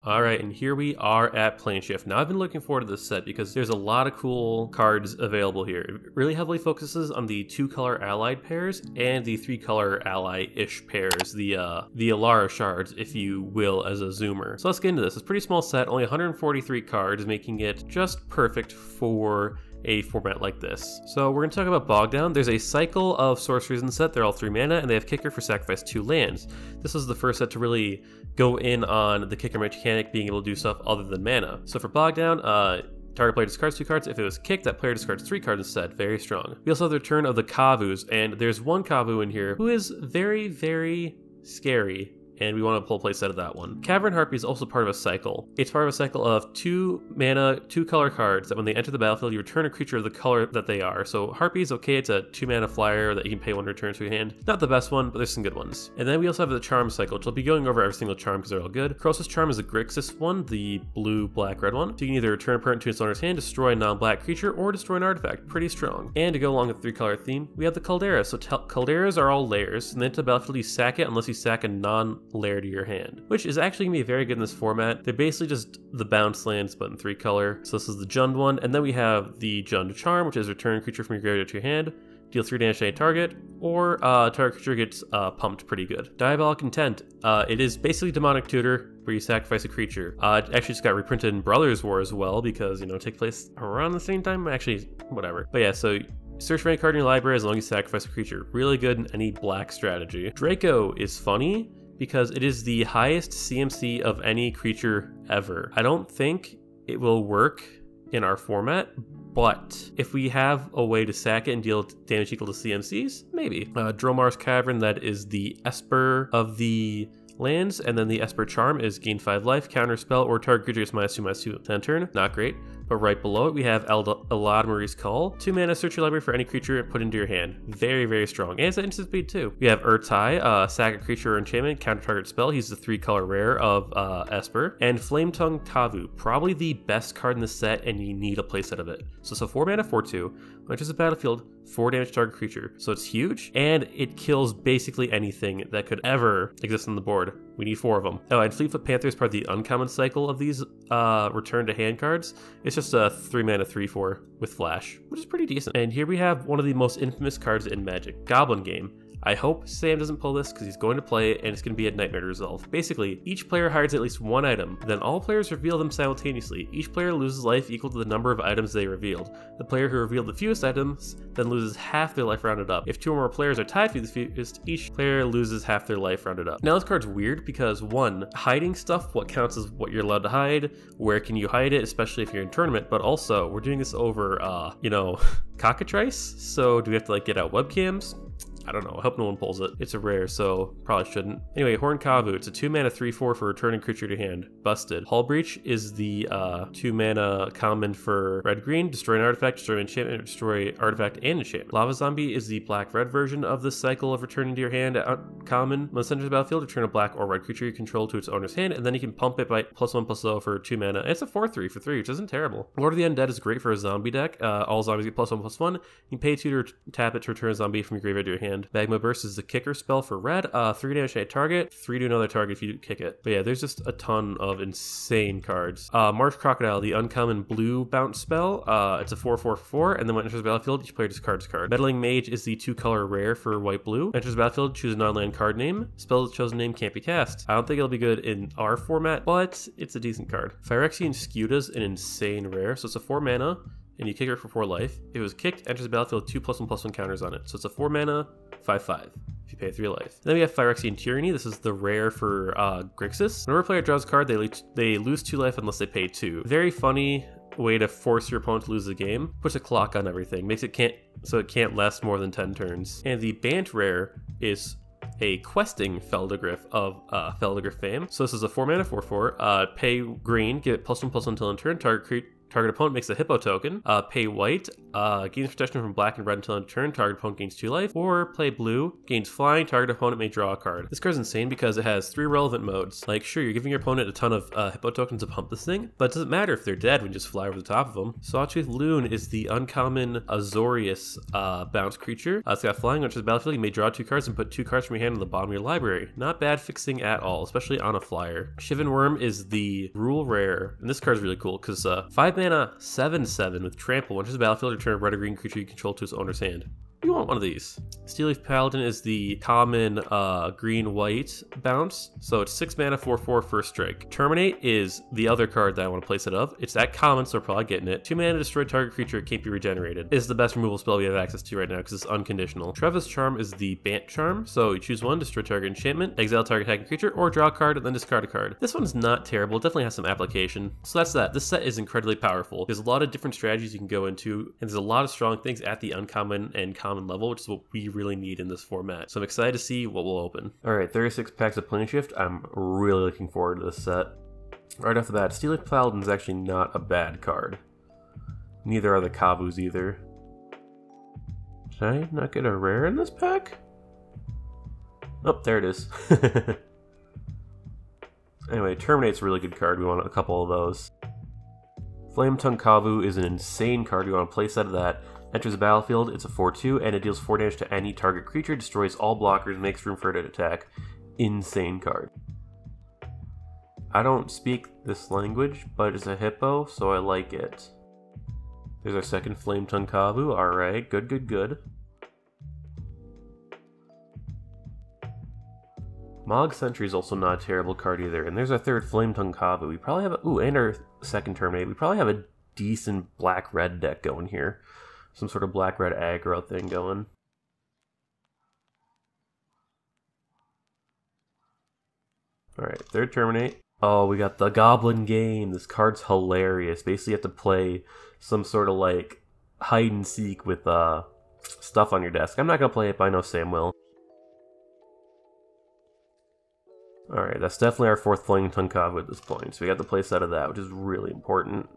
Alright, and here we are at Planeshift. Now, I've been looking forward to this set because there's a lot of cool cards available here. It really heavily focuses on the 2-color allied pairs and the 3-color ally-ish pairs, the Alara shards, if you will, as a zoomer. So let's get into this. It's a pretty small set, only 143 cards, making it just perfect for a format like this. So we're going to talk about Bogdown. There's a cycle of sorceries in the set. They're all 3 mana, and they have kicker for sacrifice 2 lands. This is the first set to really go in on the kicker mechanic being able to do stuff other than mana. So for Bogdown, target player discards 2 cards. If it was kicked, that player discards 3 cards instead. Very strong. We also have the return of the Kavus, and there's one Kavu in here who is very, very scary, and we want to pull playset of that one. Cavern Harpy is also part of a cycle. It's part of a cycle of 2 mana, 2-color cards that when they enter the battlefield, you return a creature of the color that they are. So Harpy is okay, it's a 2 mana flyer that you can pay 1 return to your hand. Not the best one, but there's some good ones. And then we also have the Charm cycle, which I'll be going over every single charm because they're all good. Cross's Charm is a Grixis one, the blue, black, red one. So you can either return a permanent to its owner's hand, destroy a non-black creature, or destroy an artifact. Pretty strong. And to go along with the 3-color theme, we have the Caldera. So Calderas are all layers, and then to the battlefield you sack it unless you sack a non-layer to your hand, which is actually going to be very good in this format. They're basically just the bounce lands, but in 3-color. So this is the Jund one, and then we have the Jund Charm, which is return a creature from your graveyard to your hand, deal 3 damage to any target, or target creature gets pumped pretty good. Diabolic Intent. It is basically Demonic Tutor, where you sacrifice a creature. It actually just got reprinted in Brothers War as well, because, you know, it takes place around the same time. Actually, whatever. But yeah, so search for any card in your library as long as you sacrifice a creature. Really good in any black strategy. Draco is funny because it is the highest CMC of any creature ever. I don't think it will work in our format, but if we have a way to sack it and deal damage equal to CMCs, maybe. Dromar's Cavern, that is the Esper of the lands, and then the Esper Charm is gain 5 life, counter spell, or target creature gets -2/-2 10 turn. Not great. But right below it, we have Eladmar's Call. 2 mana, search your library for any creature and put into your hand. Very, very strong. And it's at instant speed too. We have Urtai, sack a creature or enchantment, counter target spell. He's the 3-color rare of Esper. And Flame Tongue Kavu, probably the best card in the set, and you need a playset of it. So it's a 4 mana, 4/2. When it enters the battlefield, 4 damage target creature. So it's huge, and it kills basically anything that could ever exist on the board. We need 4 of them. Oh, and Fleetfoot Panther is part of the uncommon cycle of these return to hand cards. It's just a 3 mana 3/4 with flash, which is pretty decent. And here we have one of the most infamous cards in Magic, Goblin Game. I hope Sam doesn't pull this because he's going to play it and it's going to be a nightmare to resolve. Basically, each player hides at least 1 item, then all players reveal them simultaneously. Each player loses life equal to the number of items they revealed. The player who revealed the fewest items then loses half their life rounded up. If 2 or more players are tied for the fewest, each player loses half their life rounded up. Now this card's weird because 1, hiding stuff, what counts as what you're allowed to hide, where can you hide it, especially if you're in tournament, but also we're doing this over, you know, cockatrice, so do we have to like get out webcams? I don't know. I hope no one pulls it. It's a rare, so probably shouldn't. Anyway, Horn Kavu. It's a 2 mana 3/4 for returning creature to hand. Busted. Hull Breach is the 2 mana common for red-green. Destroy an artifact, destroy an enchantment, destroy artifact and enchantment. Lava Zombie is the black-red version of this cycle of returning to your hand common. When it enters the battlefield, return a black or red creature you control to its owner's hand, and then you can pump it by +1/+0 for 2 mana. And it's a 4/3 for 3, which isn't terrible. Lord of the Undead is great for a zombie deck. All zombies get +1/+1. You can pay 2 to tap it to return a zombie from your graveyard to your hand. Magma Burst is the kicker spell for red. 3 damage to a target, 3 to another target if you kick it. But yeah, there's just a ton of insane cards. Marsh Crocodile, the uncommon blue bounce spell. It's a 4/4/4, and then when it enters the battlefield, each player discards a card. Meddling Mage is the 2-color rare for white-blue. Enters the battlefield, choose a non-land card name. Spell with the chosen name can't be cast. I don't think it'll be good in our format, but it's a decent card. Phyrexian Scuta's an insane rare, so it's a 4 mana, and you kick her for 4 life. If it was kicked, enters the battlefield with 2 +1/+1 counters on it. So it's a 4 mana, 5/5. If you pay 3 life. Then we have Phyrexian Tyranny. This is the rare for Grixis. Whenever a player draws a card, they lose 2 life unless they pay 2. Very funny way to force your opponent to lose the game. Puts a clock on everything. Makes it so it can't last more than 10 turns. And the Bant rare is a questing Feldegriff of Feldegriff fame. So this is a 4 mana 4/4. Pay green, give it +1/+1 until in turn. Target Target opponent makes a hippo token. Pay white, gains protection from black and red until end of turn. Target opponent gains 2 life. Or play blue, gains flying. Target opponent may draw a card. This card's insane because it has 3 relevant modes. Like, sure, you're giving your opponent a ton of hippo tokens to pump this thing, but it doesn't matter if they're dead when you just fly over the top of them. Sawtooth Loon is the uncommon Azorius bounce creature. It's got flying, which is battlefield. You may draw 2 cards and put 2 cards from your hand on the bottom of your library. Not bad fixing at all, especially on a flyer. Shivan Worm is the rule rare, and this card's really cool because 5 mana, 7/7 with trample. Once it's battlefield, return a red or green creature you control to its owner's hand. You want one of these. Steelleaf Paladin is the common green-white bounce. So it's 6 mana, 4/4, first strike. Terminate is the other card that I want to play set of. It's that common, so we're probably getting it. 2 mana, destroy target creature, it can't be regenerated. It's the best removal spell we have access to right now because it's unconditional. Treva's Charm is the Bant Charm. So you choose one, destroy target enchantment, exile target attacking creature, or draw a card and then discard a card. This one's not terrible. It definitely has some application. So that's that. This set is incredibly powerful. There's a lot of different strategies you can go into, and there's a lot of strong things at the uncommon and common level, which is what we really need in this format. So I'm excited to see what will open. Alright, 36 packs of Planeshift. I'm really looking forward to this set. Right off the bat, Steelleaf Paladin is actually not a bad card. Neither are the Kavus either. Did I not get a rare in this pack? Oh, there it is. Anyway, Terminate's a really good card. We want a couple of those. Flametongue Kavu is an insane card. We want to play set of that. Enters the battlefield, it's a 4/2, and it deals 4 damage to any target creature, destroys all blockers, makes room for it to attack. Insane card. I don't speak this language, but it's a hippo, so I like it. There's our second Flametongue Kavu. Alright, good, good, good. Mog Sentry is also not a terrible card either, and there's our third Flametongue Kavu. We probably have a... Ooh, and our second Terminate. We probably have a decent black-red deck going here. Some sort of black-red aggro thing going. Alright, third Terminate. Oh, we got the Goblin Game. This card's hilarious. Basically, you have to play some sort of, like, hide-and-seek with stuff on your desk. I'm not going to play it, but I know Sam will. Alright, that's definitely our fourth Flametongue Kavu at this point. So we got the play set of that, which is really important.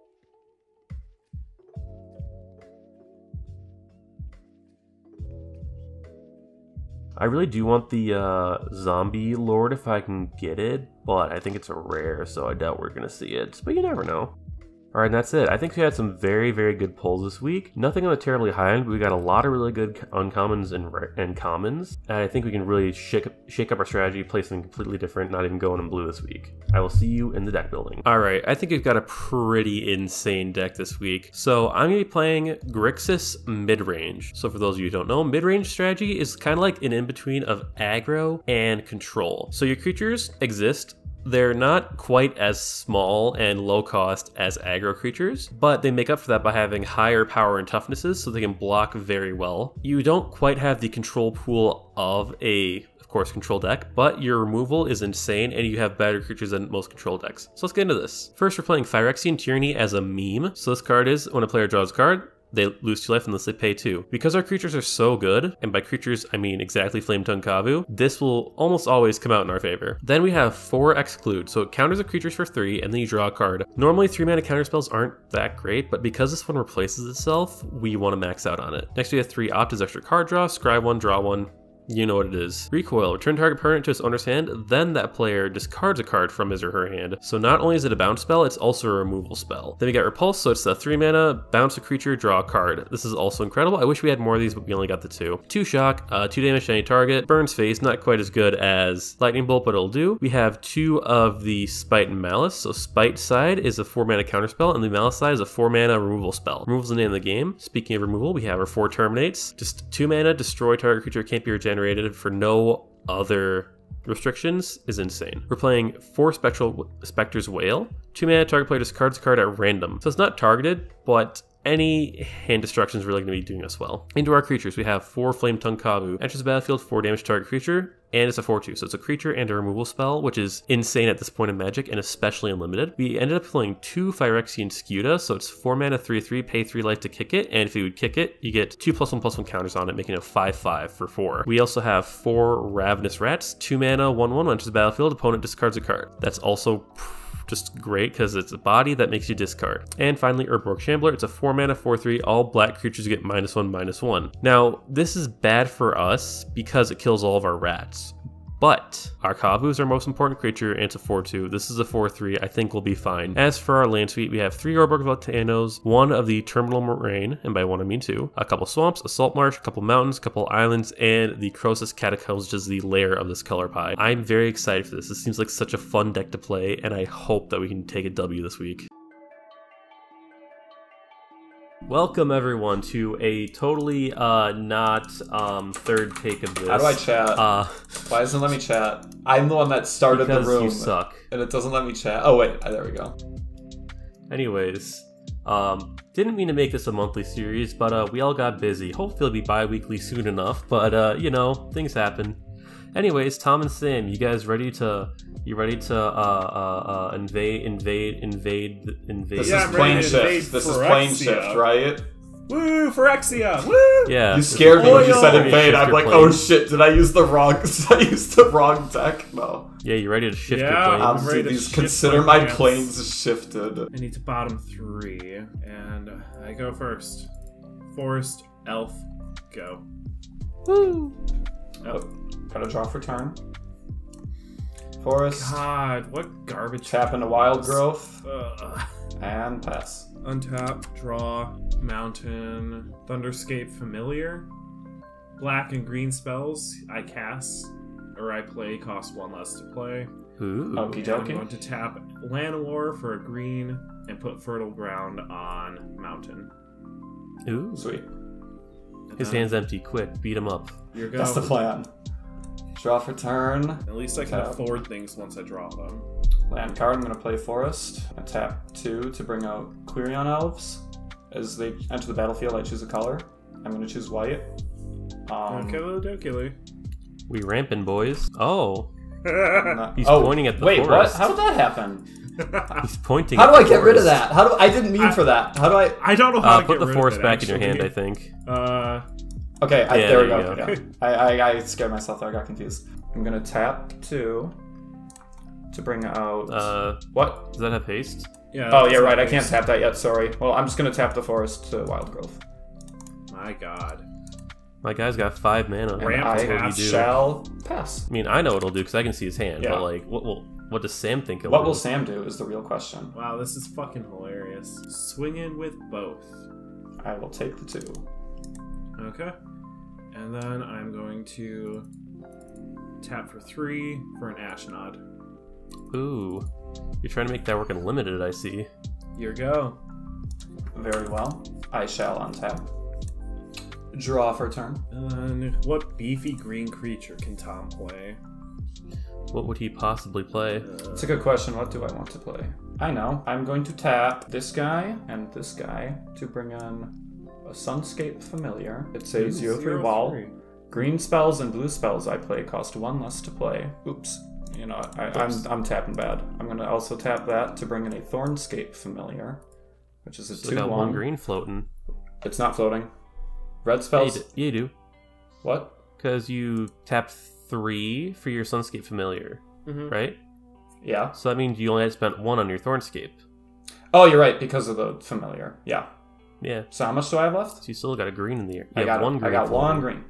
I really do want the Zombie Lord if I can get it, but I think it's a rare, so I doubt we're going to see it. But you never know. Alright, and that's it. I think we had some very, very good pulls this week. Nothing on the terribly high end, but we got a lot of really good uncommons and commons. And I think we can really shake up our strategy, play something completely different, not even going in blue this week. I will see you in the deck building. Alright, I think we've got a pretty insane deck this week. So I'm going to be playing Grixis mid-range. So for those of you who don't know, mid-range strategy is kind of like an in-between of aggro and control. So your creatures exist. They're not quite as small and low cost as aggro creatures, but they make up for that by having higher power and toughnesses, so they can block very well. You don't quite have the control pool of a, of course, control deck, but your removal is insane and you have better creatures than most control decks. So let's get into this. First, we're playing Phyrexian Tyranny as a meme. So this card is, when a player draws a card, they lose 2 life unless they pay 2. Because our creatures are so good, and by creatures I mean exactly Flametongue Kavu, this will almost always come out in our favor. Then we have 4 Exclude, so it counters the creatures for 3, and then you draw a card. Normally 3 mana counterspells aren't that great, but because this one replaces itself, we want to max out on it. Next we have 3 Opt as extra card draw, scry 1, draw 1. You know what it is. Recoil, return target permanent to its owner's hand, then that player discards a card from his or her hand. So not only is it a bounce spell, it's also a removal spell. Then we got Repulse, so it's a 3 mana, bounce a creature, draw a card. This is also incredible. I wish we had more of these, but we only got the 2. 2 Shock, 2 damage to any target, burns face, not quite as good as Lightning Bolt, but it'll do. We have 2 of the Spite and Malice, so Spite side is a 4 mana counterspell, and the Malice side is a 4 mana removal spell. Removal's the name of the game. Speaking of removal, we have our 4 Terminates. Just 2 mana, destroy target creature, can't be regenerated for no other restrictions is insane. We're playing 4 Spectre's Wail. 2 mana, target player discards a card at random. So it's not targeted, but any hand destruction is really going to be doing us well. Into our creatures, we have 4 Flametongue Kavu. Enters the battlefield, 4 damage to target creature, and it's a 4/2. So it's a creature and a removal spell, which is insane at this point in Magic, and especially in Limited. We ended up playing 2 Phyrexian Scuda, so it's 4 mana, 3/3, pay 3 life to kick it, and if you would kick it, you get 2+1/+1 counters on it, making it a 5/5 for 4. We also have 4 Ravenous Rats, 2 mana, 1/1, enters the battlefield, opponent discards a card. That's also just great because it's a body that makes you discard. And finally, Urborg Shambler. It's a 4-mana 4/3. All black creatures get -1/-1. Now, this is bad for us because it kills all of our rats. But our Kavu is our most important creature, and it's a 4/2. This is a 4/3. I think we'll be fine. As for our land suite, we have 3 Urborg Volcanoes, 1 of the Terminal Moraine, and by 1 I mean 2, a couple swamps, a salt marsh, a couple mountains, a couple islands, and the Croesus Catacombs, which is the lair of this color pie. I'm very excited for this. This seems like such a fun deck to play, and I hope that we can take a W this week. Welcome everyone to a totally not third take of this. How do I chat? Why doesn't it let me chat? I'm the one that started the room. You suck. And it doesn't let me chat. Oh wait, there we go. Anyways, didn't mean to make this a monthly series, but we all got busy. Hopefully it'll be bi-weekly soon enough, but you know, things happen. Anyways, Tom and Sam, you guys ready to invade? This Yeah, is Planeshift. This is Planeshift, right? Woo, Phyrexia! Woo! Yeah. You scared me when you said Ready to invade. shift I'm your like, plane. oh shit, did I use the wrong deck? No. Yeah, you ready to shift Yeah, your planes? I'm ready to These shift consider my my plans. planes shifted. I need to bottom 3, and I go first. Forest, Elf, go. Woo! Oh, gotta draw for turn. Forest. God, what garbage. Tap into Wild Growth. Ugh. And pass. Untap, draw, mountain, Thunderscape Familiar. Black and green spells I cast, or I play, cost 1 less to play. Ooh. Okie And I'm dokie. going to tap Llanowar for a green and put Fertile Ground on mountain. Ooh. Sweet. His hand's empty. Quick, beat him up. Here goes. That's the plan. Draw for turn. At least I can Tap. afford things once I draw them. Land card, I'm going to play Forest. I tap 2 to bring out Quirion Elves. As they enter the battlefield, I choose a color. I'm going to choose white. Okay. We ramping, boys. Oh, Not- he's oh, pointing at the wait, forest. what? How did that happen? He's pointing. How at do I the get rid of forest. that? How do I didn't mean for that. How do I? I don't know how to Put get the rid forest of it, back in your hand, I actually. think. Okay, Yeah, there we there go. you Yeah. I scared myself there. I got confused. I'm going to tap 2 to bring out. What? Does that have haste? Yeah. Oh, that's yeah, right. I nice. can't tap that yet. Sorry. Well, I'm just going to tap the Forest to Wild Growth. My God. My guy's got 5 mana. And Ramp I That's what you do. shall pass. I mean, I know what it'll do because I can see his hand. Yeah. But like, what does Sam think of What it? will Sam do is the real question. Wow, this is fucking hilarious. Swinging with both. I will take the 2. Okay. And then I'm going to tap for 3 for an Ashnod. Ooh, you're trying to make that work unlimited. I see. Here go. Very well. I shall untap. Draw for turn. And then what beefy green creature can Tom play? What would he possibly play? It's a good question. What do I want to play? I know. I'm going to tap this guy and this guy to bring in a Sunscape Familiar. It's a 0/3 wall. 0/3. Green spells and blue spells I play cost 1 less to play. Oops. You know, I'm tapping bad. I'm going to also tap that to bring in a Thornscape Familiar, which is a Still got 1 2/1. green floating. It's not floating. Red Yeah, spells. you do. What? Because you tap 3 for your Sunscape Familiar, right? Yeah. So that means you only had spent 1 on your Thornscape. Oh, you're right, because of the Familiar. Yeah. Yeah. So how much do I have left? So you still got a green in the air. I got one green.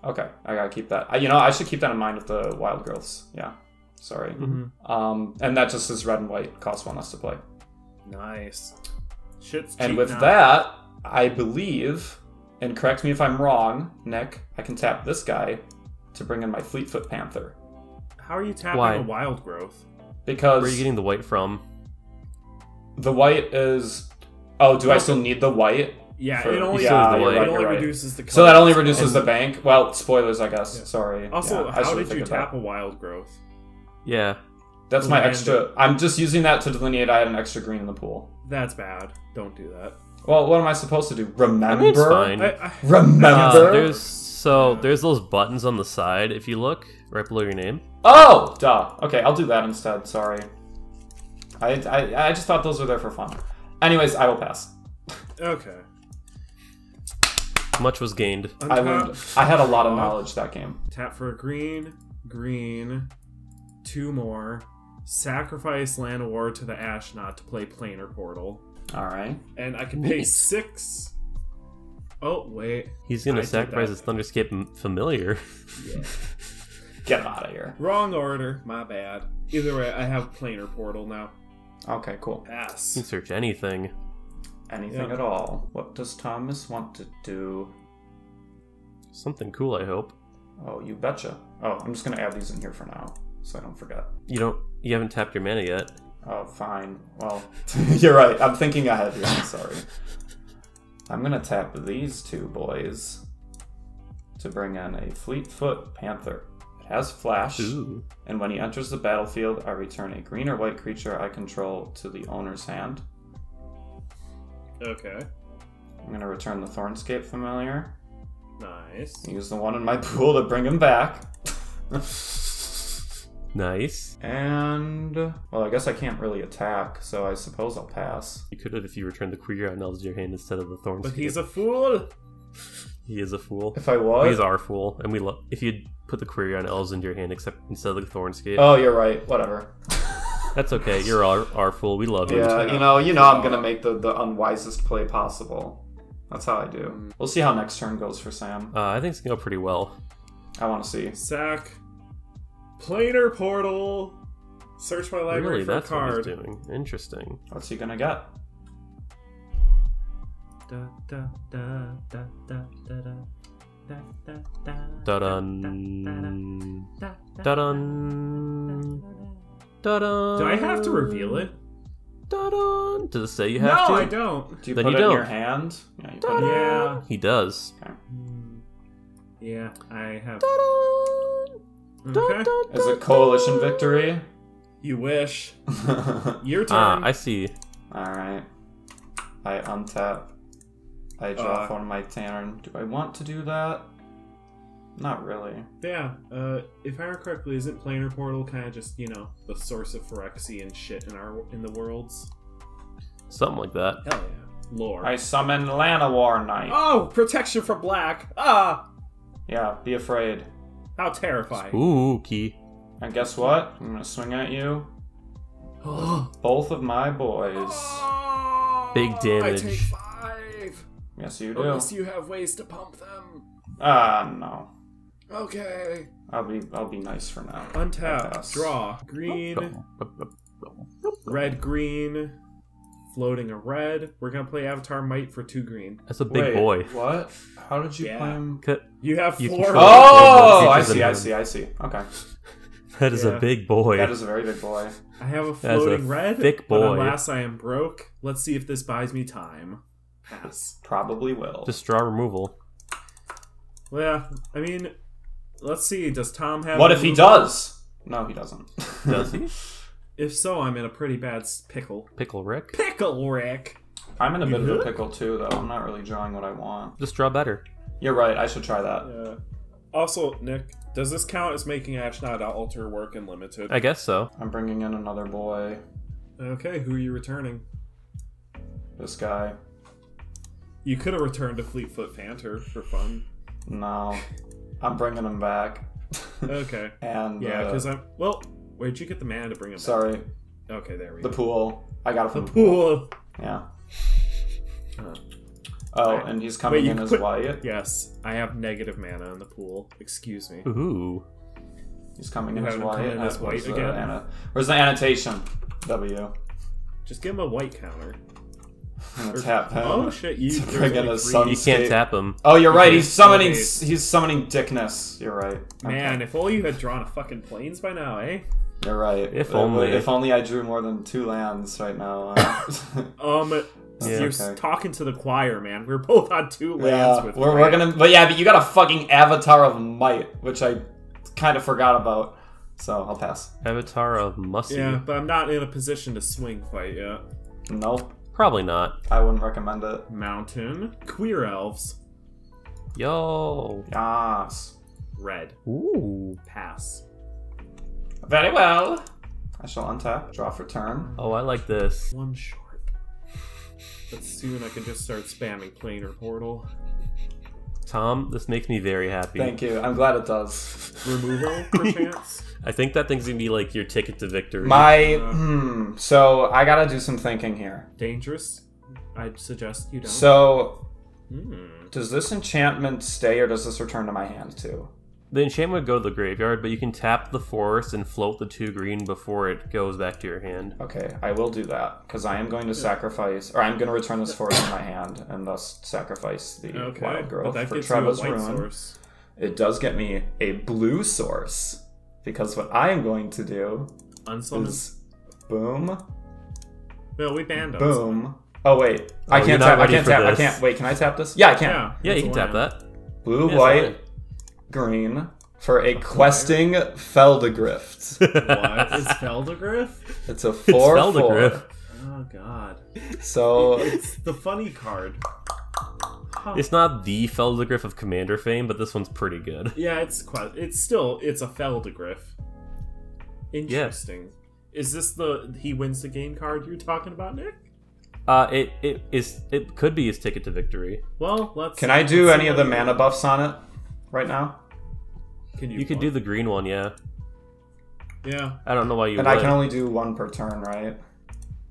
Okay, I gotta keep that. I should keep that in mind with the Wild Growths. Yeah. Sorry. And that just is red and white. Costs 1 less to play. Nice. Shit's cheap And with now. that, I believe, and correct me if I'm wrong, Nick, I can tap this guy to bring in my Fleetfoot Panther. How are you tapping Why? a wild growth? Because Where are you getting the white from? the white is... Oh, do I still need the white? Yeah, For- it only, yeah, you're it right, only you're right. reduces the color. So that only reduces the bank? Well, spoilers, I guess. Yeah. Sorry. Also, Yeah, I how should've did you figured that. tap a wild growth? Yeah. That's my Land. extra... I'm just using that to delineate I had an extra green in the pool. That's bad. Don't do that. Well, what am I supposed to do? Remember? I mean, it's fine. Remember? There's those buttons on the side. If you look right below your name. Oh, duh. Okay, I'll do that instead. Sorry. I just thought those were there for fun. Anyways, I will pass. Okay. Much was gained. I learned. I had a lot of knowledge that game. Tap for a green, green, 2 more, Sacrifice Land of War to the Ashnod to play Planar Portal. Alright. And I can pay 6. Oh, wait. He's gonna I did sacrifice that. his Thunderscape Familiar. Yeah. Get him out of here. Wrong order. My bad. Either way, I have Planar Portal now. Okay, cool. You Pass. can search anything. Anything Yeah. at all. What does Thomas want to do? Something cool, I hope. Oh, you betcha. Oh, I'm just gonna add these in here for now, so I don't forget. You haven't tapped your mana yet. Oh, fine. Well, you're right. I'm thinking ahead here. I'm sorry. I'm gonna tap these two boys to bring in a Fleetfoot Panther. It has flash, Ooh. and when he enters the battlefield, I return a green or white creature I control to the owner's hand. Okay. I'm gonna return the Thornscape Familiar. Nice. Use the one in my pool to bring him back. Nice. And, well, I guess I can't really attack, so I suppose I'll pass. You could have if you returned the Queer on Elves to your hand instead of the Thorns. But he's a fool! He is a fool. If I was? He's our fool, and we love. If you put the Query on Elves into your hand instead of the Thornscape, Oh, you're right. Whatever. that's okay. You're our fool. We love you. Yeah, you know I'm gonna make the unwisest play possible. That's how I do. We'll see how next turn goes for Sam. I think it's gonna go pretty well. I want to see. Sack. Planar Portal. Search my library Really, for a that's what card. he's doing. Interesting. What's he gonna get? Da, da, da, da, da, da, da. Da, da, da, Da-dun. da, da, Da-dun. Da-dun. Do I have to reveal it? Da-dun. Does it say you have to? No, I don't. Do you Then put you it in don't. your hand? Yeah, you put it in your Yeah. He does. Yeah, I have. Da-dun. Okay. Is it coalition victory? You wish. Your turn. I see. Alright. I untap. I draw for my turn. Do I want to do that? Not really. Yeah, if I remember correctly, isn't Planar Portal kind of just, the source of Phyrexian shit in the worlds? Something like that. Hell yeah. Lore. I summon Llanowar Knight. Oh, protection from black! Ah! Yeah, be afraid. How terrifying. Spooky. And guess what? I'm gonna swing at you. Both of my boys. Big damage. I take 5! Yes, you do. Unless you have ways to pump them. No. Okay. I'll be nice for now. I Untap. pass. Draw. Green. Red, green. Floating a red. We're gonna play Avatar Might for 2 green. That's a big Wait, boy. What? How did you Yeah. play him? You have You 4. control- Oh, I Creatures in see. hand. I see. Okay. That is Yeah. a big boy. That is a very big boy. I have a That's a floating red. thick But boy. alas, I am broke. Let's see if this buys me time. Pass. Probably will. Just draw removal. Well, yeah. I mean, let's see. Does Tom have? What if he removal? does? No, he doesn't. Does he? If so, I'm in a pretty bad pickle. Pickle Rick? Pickle Rick. I'm in a bit of a good? pickle too, though. I'm not really drawing what I want. Just draw better. You're right. I should try that. Yeah. Also, Nick, does this count as making Ashnod alter work in limited? I guess so. I'm bringing in another boy. Okay, who are you returning? This guy. You could have returned a Fleetfoot Panther for fun. No. I'm bringing him back. Okay. And Yeah, because I'm. Well, where'd you get the mana to bring him sorry, back? Okay, there we the go. pool. I got it from The pool. Yeah. Huh. Oh, Right. and he's coming Wait, in you as put- white. Yes, I have negative mana in the pool. Excuse me. Ooh. He's coming in You as have him white. come in as Where's white the again? Where's the annotation? W. Just give him a white counter. I'm gonna tap him. Oh shit, you. To there's bring in only a 3. sun- You can't tap him. Oh, you're right. Okay. He's summoning. Okay. He's summoning dickness. You're right. Man, Okay. if only you had drawn a fucking planes by now, eh? You're right. If only. If only I drew more than 2 lands right now. Yeah. You're Okay. talking to the choir, man. We're both on 2 lands Yeah, with. we're gonna. But you got a fucking Avatar of Might, which I kind of forgot about. So I'll pass. Avatar of Mussy. Yeah, but I'm not in a position to swing fight yet. Nope, Probably not. I wouldn't recommend it. Mountain, queer elves, Yo. Yes. red, Ooh. pass. Very well. I shall untap, draw for turn. Oh, I like this. 1 short. But soon I can just start spamming Planar Portal. Tom, this makes me very happy. Thank you. I'm glad it does. Removal, perchance? I think that thing's gonna be like your ticket to victory. So I gotta do some thinking here. Dangerous? I'd suggest you don't. So, does this enchantment stay, or does this return to my hand too? The enchantment would go to the graveyard, but you can tap the forest and float the 2 green before it goes back to your hand. Okay, I will do that, because I am going to sacrifice, or I'm going to return this forest to my hand, and thus sacrifice the wild growth but that for gets Treva's you a white Ruin. source. It does get me a blue source, because what I am going to do Unsummon? is boom, No, we banned Unsummon. boom. Oh wait, I you're can't not tap. I ready can't for tap. I this. can't. Wait, can I tap this? Yeah, I can. Yeah, it's you a can tap land. that. Blue, Yeah, white, green for a questing Feldegrift. What is Feldegriff? It's a It's 4/4. Feldegriff. Oh god. So It's the funny card. Huh. It's not the Feldegriff of Commander fame, but this one's pretty good. Yeah, it's a Feldegriff. Interesting. Is this the he wins the game card you're talking about, Nick? It could be his ticket to victory. Well, let's. can I do let's any see of the what mana buffs on it right now? Can You could do the green one, yeah. Yeah. I don't know why you And would. I can only do 1 per turn, right?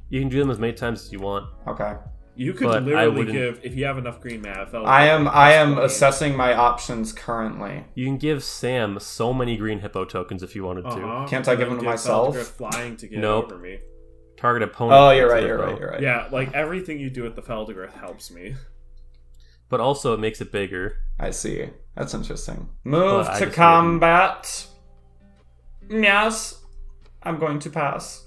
You can do them as many times as you want. Okay. You could But I literally wouldn't- give if you have enough green mana. I am assessing my options currently. You can give Sam so many green hippo tokens if you wanted to. Can't I give them to myself? Flying to get Nope. over me. Target opponent. Oh, you're right. hippo. You're right. You're right. Yeah, like everything you do with the Feldegriff helps me. But also it makes it bigger. I see. That's interesting. Move But I to just combat. Yes. I'm going to pass.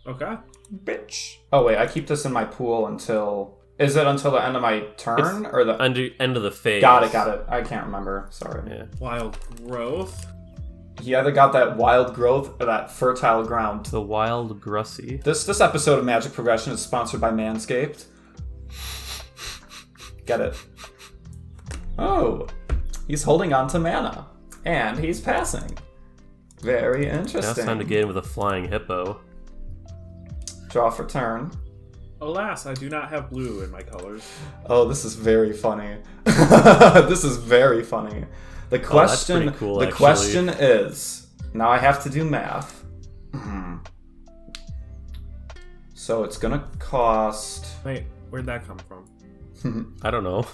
Okay. Bitch. Oh wait, I keep this in my pool until. Is it until the end of my turn or the End of the phase. Got it. I can't remember. Sorry. Yeah. Wild growth. He either got that wild growth or that fertile ground. The wild Grussy. This episode of Magic Progression is sponsored by Manscaped. Get it? Oh, he's holding on to mana, and he's passing. Very Now it's interesting. time to get in with a flying hippo. Draw for turn. Alas, I do not have blue in my colors. Oh, this is very funny. This is very funny. The that's question, pretty cool, the actually. question is, now I have to do math. So it's gonna cost. Wait, where'd that come from? I don't know.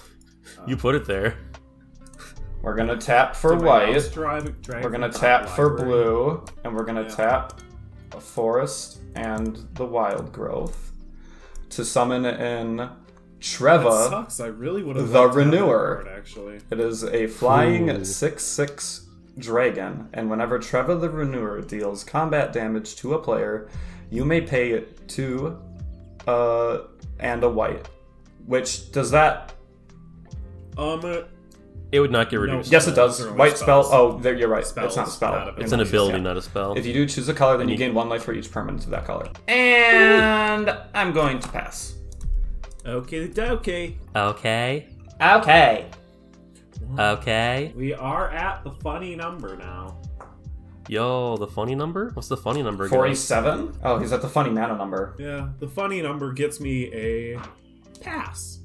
You put it there. We're gonna tap for Did my white. mouse drag We're gonna from the tap for library? blue, and we're gonna Yeah. tap a forest and the wild growth to summon in That Treva. sucks. I really would have The liked to have that Renewer. card, actually. It is a flying Ooh. 6/6 dragon, and whenever Treva the Renewer deals combat damage to a player, you may pay it 2 and a white. Which does that? It would not get reduced. Yes, it does. Those are only White spell. spells. Oh, there you're right. Spells, it's not a spell. not a It's an Yeah. ability, not a spell. If you do choose a color, then you gain 1 life for each permanent of that color. And I'm going to pass. Okay, okay. Okay. Okay. Okay. We are at the funny number now. Yo, the funny number? What's the funny number? guys? 47? Oh, he's at the funny mana number. Yeah, the funny number gets me a pass.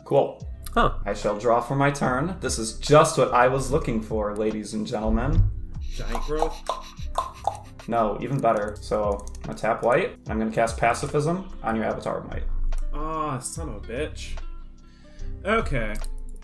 Cool. Huh. I shall draw for my turn. This is just what I was looking for, ladies and gentlemen. Giant growth. No, even better. So, I'm gonna tap white. I'm gonna cast Pacifism on your Avatar of Might. Ah, son of a bitch. Okay.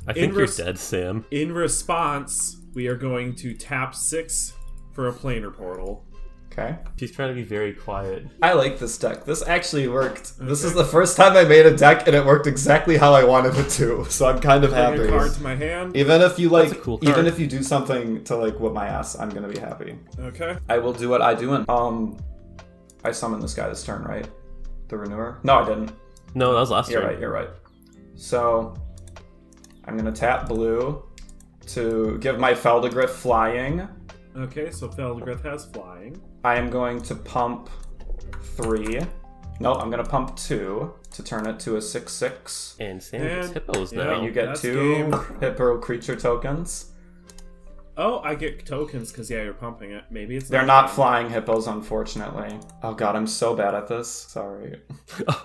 I think In you're res- dead, Sam. In response, we are going to tap 6 for a planar portal. Okay. She's trying to be very quiet. I like this deck. This actually worked. This is Okay. the first time I made a deck and it worked exactly how I wanted it to. So I'm kind of Bring happy. a card to my hand. Even if you That's a cool card. even if you do something to like whip my ass, I'm gonna be happy. Okay. I will do what I do. And I summoned this guy this turn, right? The Renewer? No, I didn't. No, that was last You're turn. right. You're right. So I'm gonna tap blue to give my Feldegriff flying. Okay, so Feldegriff has flying. I am going to pump 3. No, I'm gonna pump 2 to turn it to a 6/6. And Sam gets And- hippos yeah, now. You get That's 2 game. Hippo creature tokens. Oh, I get tokens because, yeah, you're pumping it. Maybe it's They're not flying hippos, unfortunately. Oh god, I'm so bad at this. Sorry.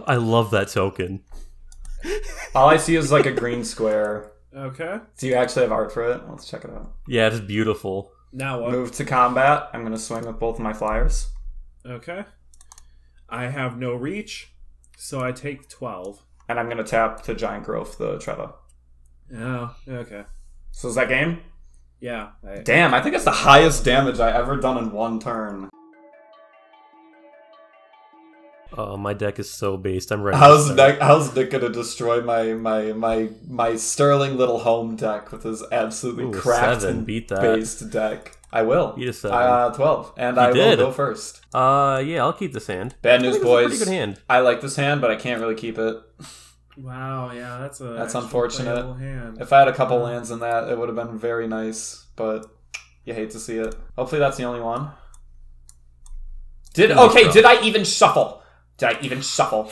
I love that token. All I see is like a green square. Okay. Do you actually have art for it? Let's check it out. Yeah, it's beautiful. Now what? Move to combat. I'm going to swing with both of my flyers. Okay. I have no reach, so I take 12. And I'm going to tap to Giant Growth the Treva. Oh, okay. So is that game? Yeah. Damn, I think it's the highest damage I ever done in one turn. Oh, my deck is so based. I'm ready. How's Nick gonna destroy my sterling little home deck with his absolutely cracked and beat that. based deck? I will. Beat a 7. 12, and You I did. will go first. Yeah, I'll keep this hand. Bad news, boys. Pretty good hand. I like this hand, but I can't really keep it. Wow, yeah, that's unfortunate. playable hand. If I had a couple lands in that, it would have been very nice, but you hate to see it. Hopefully that's the only one. Did I even shuffle? Did I even shuffle?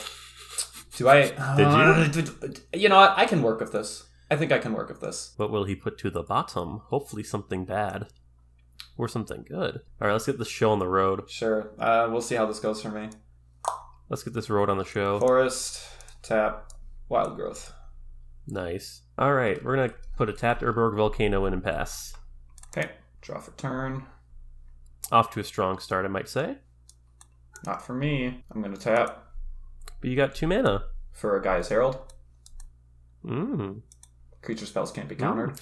Do I? Did you? You know what? I can work with this. I think I can work with this. What will he put to the bottom? Hopefully something bad. Or something good. Alright, let's get this show on the road. Sure. We'll see how this goes for me. Let's get this road on the show. Forest, tap, Wild Growth. Nice. Alright, we're gonna put a tapped Urborg Volcano in and pass. Okay. Draw for turn. Off to a strong start, I might say. Not for me. I'm going to tap. But you got 2 mana. For a Gaia's Herald. Mmm. Creature spells can't be countered.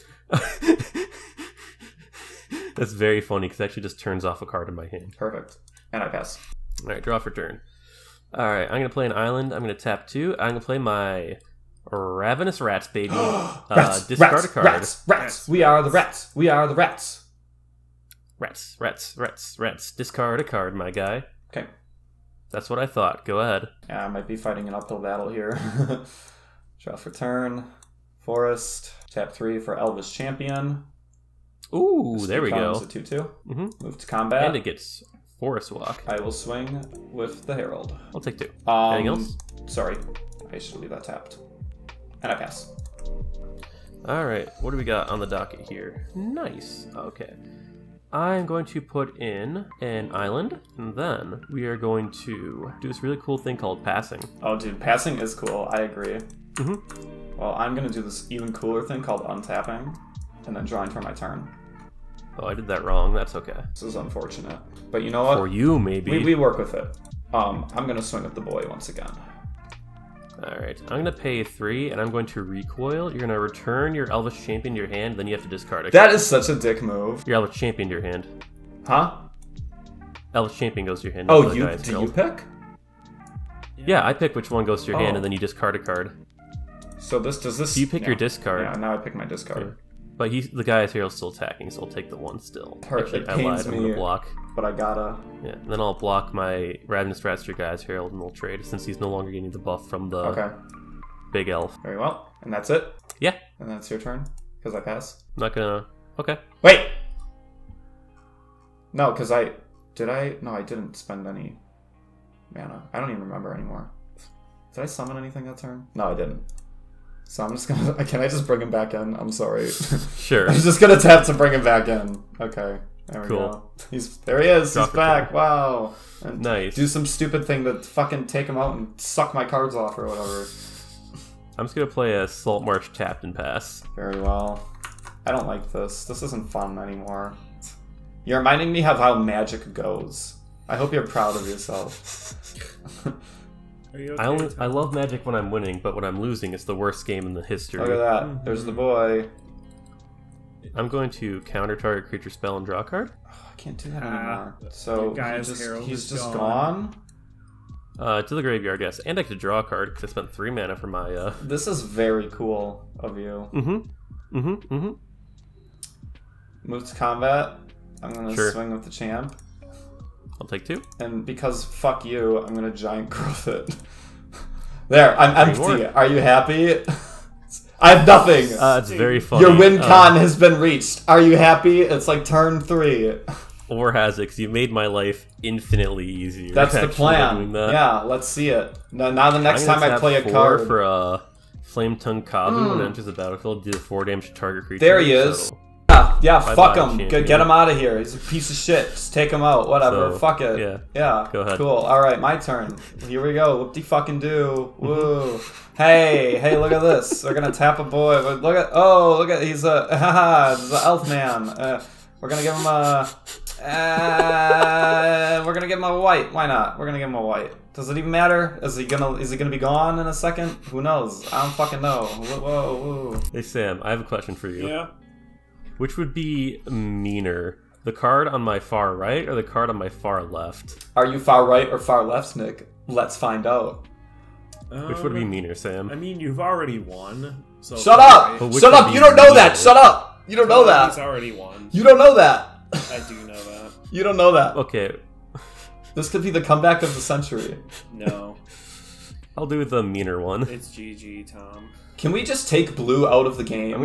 That's very funny because it actually just turns off a card in my hand. Perfect. And I pass. Alright, draw for turn. Alright, I'm going to play an island. I'm going to tap 2. I'm going to play my Ravenous Rats, baby. Rats, discard rats, a card. Rats. We are the rats. We are the rats. Rats. Discard a card, my guy. Okay. That's what I thought. Go ahead. Yeah, I might be fighting an uphill battle here. Draw for turn. Forest. Tap 3 for Elvish Champion. Ooh, there we go. It's a 2/2. Mm-hmm. Move to combat. And it gets Forest Walk. I will swing with the Herald. I'll take 2. Anything else? Sorry. I should leave that tapped. And I pass. Alright, what do we got on the docket here? Nice. Okay. I'm going to put in an island, and then we are going to do this really cool thing called passing. Oh, dude, passing is cool. I agree. Mm-hmm. Well, I'm going to do this even cooler thing called untapping, and then drawing for my turn. Oh, I did that wrong. That's okay. This is unfortunate. But you know what? For you, maybe. We work with it. I'm going to swing with the boy once again. Alright, I'm going to pay 3, and I'm going to recoil. You're going to return your Elvish Champion to your hand, then you have to discard it. That is such a dick move. Your Elvish Champion to your hand. Huh? Elvish Champion goes to your hand. Oh, do you pick? Yeah, I pick which one goes to your hand, and then you discard a card. So does this... You pick your discard. Yeah, now I pick my discard. Yeah. But the guy's here is still attacking, so I'll take the 1 still. Perfect. Actually, I lied. Pains I'm me, going to block. But I gotta... Yeah, and then I'll block my Ravenous Rats to your guy's Herald, and we'll trade, since he's no longer getting the buff from the big elf. Very well. And that's it? Yeah. And that's your turn? Because I pass? I'm not gonna... Okay. Wait! No, because I... Did I... No, I didn't spend any mana. I don't even remember anymore. Did I summon anything that turn? No, I didn't. So I'm just gonna... Can I just bring him back in? I'm sorry. Sure. I'm just gonna tap to bring him back in. Okay. There we Cool. go. There he is. Drop He's back. turn. Wow. And Nice. do some stupid thing to fucking take him out and suck my cards off or whatever. I'm just gonna play a Salt Marsh tapped and pass. Very well. I don't like this. This isn't fun anymore. You're reminding me of how Magic goes. I hope you're proud of yourself. Are you okay, I love Magic when I'm winning, but when I'm losing, it's the worst game in the history. Look at that. There's the boy. I'm going to counter target creature spell and draw a card. Oh, I can't do that anymore. So Herald he's is just gone. gone? To the graveyard, yes. And I could draw a card because I spent 3 mana for my... This is very cool of you. Move to combat. I'm going to swing with the champ. I'll take 2. And because fuck you, I'm going to giant growth it. There, I'm empty. Are you happy? I have nothing. It's very funny. Your win con has been reached. Are you happy? It's like turn 3. Or has it, because you made my life infinitely easier. That's the plan. Yeah, let's see it. Now the next time I play a card... for a Flame Tongue Kavu when it enters the battlefield, do 4 damage to target creature. There he is. So Yeah, fuck him. Get him out of here. He's a piece of shit. Just take him out. Whatever. So, fuck it. Yeah. Go ahead. Cool. Alright, my turn. Here we go. Whoop-de-fucking-do. Woo. Hey, look at this. We're gonna tap a boy. Look at, he's a, he's an elf man. We're gonna give him a white. Why not? We're gonna give him a white. Does it even matter? Is he gonna be gone in a second? Who knows? I don't fucking know. Whoa. Hey Sam, I have a question for you. Yeah. Which would be meaner? The card on my far right or the card on my far left? Are you far right or far left, Nick? Let's find out. Which would be meaner, Sam? I mean, you've already won. So Shut up! Shut up! You don't know that! Shut up! You don't know that! He's already won. You don't know that! I do know that. You don't know that. Okay. This could be the comeback of the century. No. I'll do the meaner one. It's GG, Tom. Can we just take blue out of the game? I'm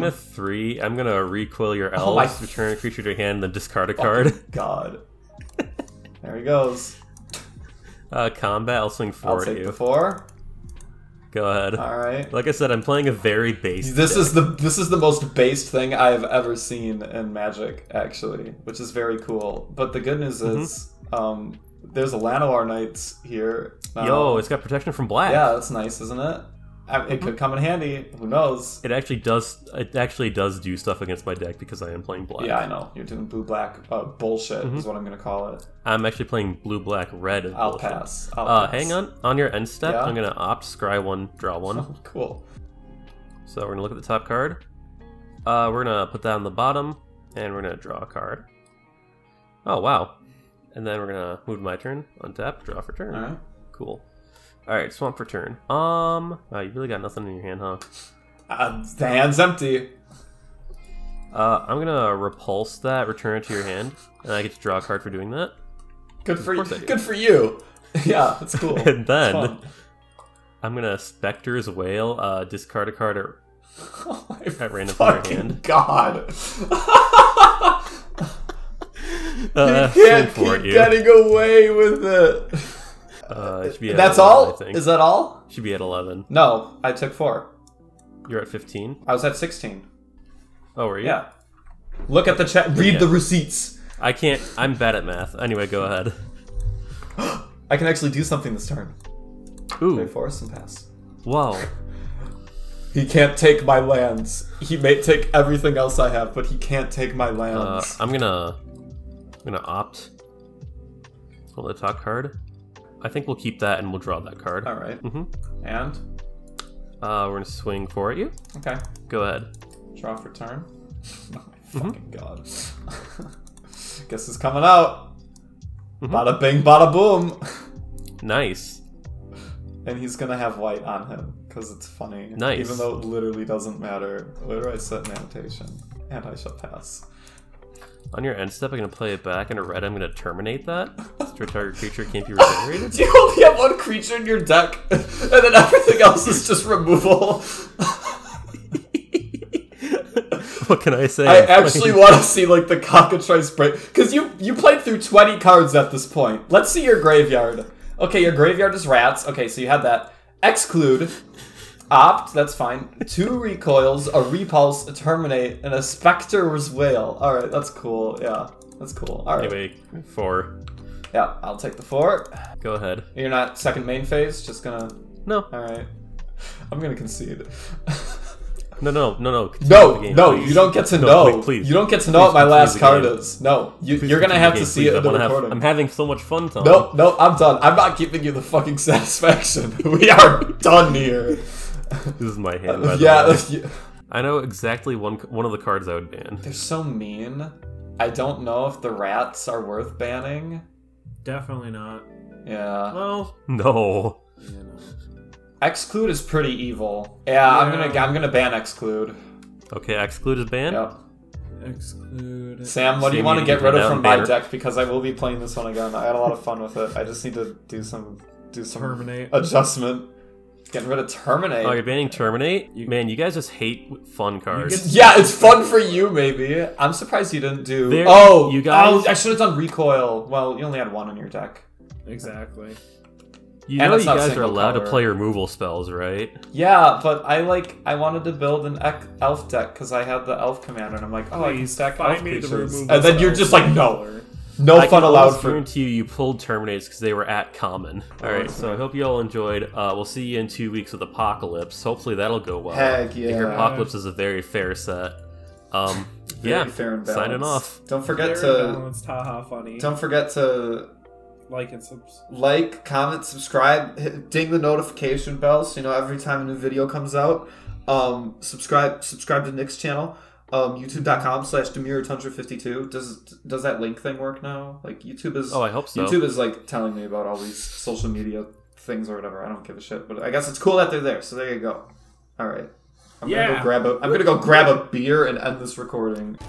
gonna recoil your elves, return a creature to your hand, then discard a card. God. There he goes. Combat, I'll swing 4 I'll at take you. the 4. Go ahead. Alright. Like I said, I'm playing a very base This deck. is the most based thing I have ever seen in Magic, actually, which is very cool. But the good news is, there's a Llanowar Knights here. Yo, it's got protection from black. Yeah, that's nice, isn't it? It could come in handy. Who knows? It actually does do stuff against my deck because I am playing black. Yeah, I know. You're doing blue-black bullshit is what I'm going to call it. I'm actually playing blue-black-red. I'll pass. I'll pass. Hang on your end step, Yeah? I'm going to opt, scry 1, draw 1. Oh, cool. So we're going to look at the top card. We're going to put that on the bottom, and we're going to draw a card. Oh, wow. And then we're going to move my turn, untap, draw for turn. Alright. Cool. Alright, swamp for turn. Wow, you really got nothing in your hand, huh? The hand's empty. I'm gonna repulse that, return it to your hand, and I get to draw a card for doing that. Good for you. Good for you. Yeah, that's cool. And then Fun. I'm gonna Spectre's Wail, discard a card Oh my at random from your fucking hand. God. You Can't keep getting away with it. It should be at That's 11, all? I think. Is that all? Should be at 11. No, I took 4. You're at 15. I was at 16. Oh, were you? Yeah. Look at the chat. Read Yeah. the receipts. I can't. I'm bad at math. Anyway, go ahead. I can actually do something this turn. Ooh. Play forest and pass. Whoa. He can't take my lands. He may take everything else I have, but he can't take my lands. I'm gonna opt. Hold the top card. I think we'll keep that and we'll draw that card. All right. Mm-hmm. And? We're gonna swing 4 at you. Okay. Go ahead. Draw for turn. Oh my fucking god. Guess it's coming out. Bada bing, bada boom. Nice. And he's gonna have white on him, because it's funny. Nice. Even though it literally doesn't matter. Where do I set an annotation? And I shall pass. On your end step, I'm gonna play it back, and a red, I'm gonna terminate that. So target creature can't be regenerated. Do you only have one creature in your deck? And then everything else is just removal? What can I say? I actually want to see like the cockatrice break, because you played through 20 cards at this point. Let's see your graveyard. Okay, your graveyard is rats. Okay, so you had that. Exclude, opt, that's fine. 2 recoils, a repulse, a terminate, and a specter's wail. All right, that's cool. Yeah, that's cool. All right. Anyway, 4. Yeah, I'll take the 4. Go ahead. You're not second main phase. Just gonna. No. All right. I'm gonna concede. No. No, Game, no, please. you don't get to No, know. please. You don't get to know what my continue last the card game. is. No, you're Please gonna continue have the to game, see please. it in the recording. I'm having so much fun, Tom. No, I'm done. I'm not giving you the fucking satisfaction. We are done here. This is my hand, by the way. Yeah, I know exactly one of the cards I would ban. they're so mean. I don't know if the rats are worth banning. Definitely not. Yeah. Well, No. you know. Exclude is pretty evil. Yeah, I'm gonna ban Exclude. Okay, exclude is banned. Yep. Exclude. Sam, what do you Sam, want to you get can rid of down from my banner. deck? Because I will be playing this one again. I had a lot of fun with it. I just need to do some Terminate. adjustment. Getting rid of Terminate. Oh, you're banning Terminate? Man, you guys just hate fun cards. Yeah, it's fun for you, maybe. I'm surprised you didn't do. There- Oh, you guys- I should have done Recoil. Well, you only had 1 in your deck. Exactly. You And know it's you not guys are single allowed to color. play removal spells, right? Yeah, but I wanted to build an elf deck because I had the elf commander, and I'm like, oh, I can Please, stack find elf me the creatures. removal And then you're spells just like, in no. color. No I fun can allowed almost for. guarantee you pulled Terminates because they were at common. All right, so I hope you all enjoyed. We'll see you in 2 weeks with Apocalypse. Hopefully that'll go well. Heck I hear yeah. Apocalypse is a very fair set. Very fair and balanced. Signing off. Don't forget Very to. balanced, haha, funny. Don't forget to Like and subs. like, comment, subscribe, ding the notification bell so you know every time a new video comes out. Subscribe to Nick's channel. YouTube.com/DemirTundra52. Does that link thing work now? Like YouTube is. Oh, I hope so. YouTube is like telling me about all these social media things or whatever. I don't give a shit, but I guess it's cool that they're there. So there you go. All right. I'm gonna go grab a beer and end this recording.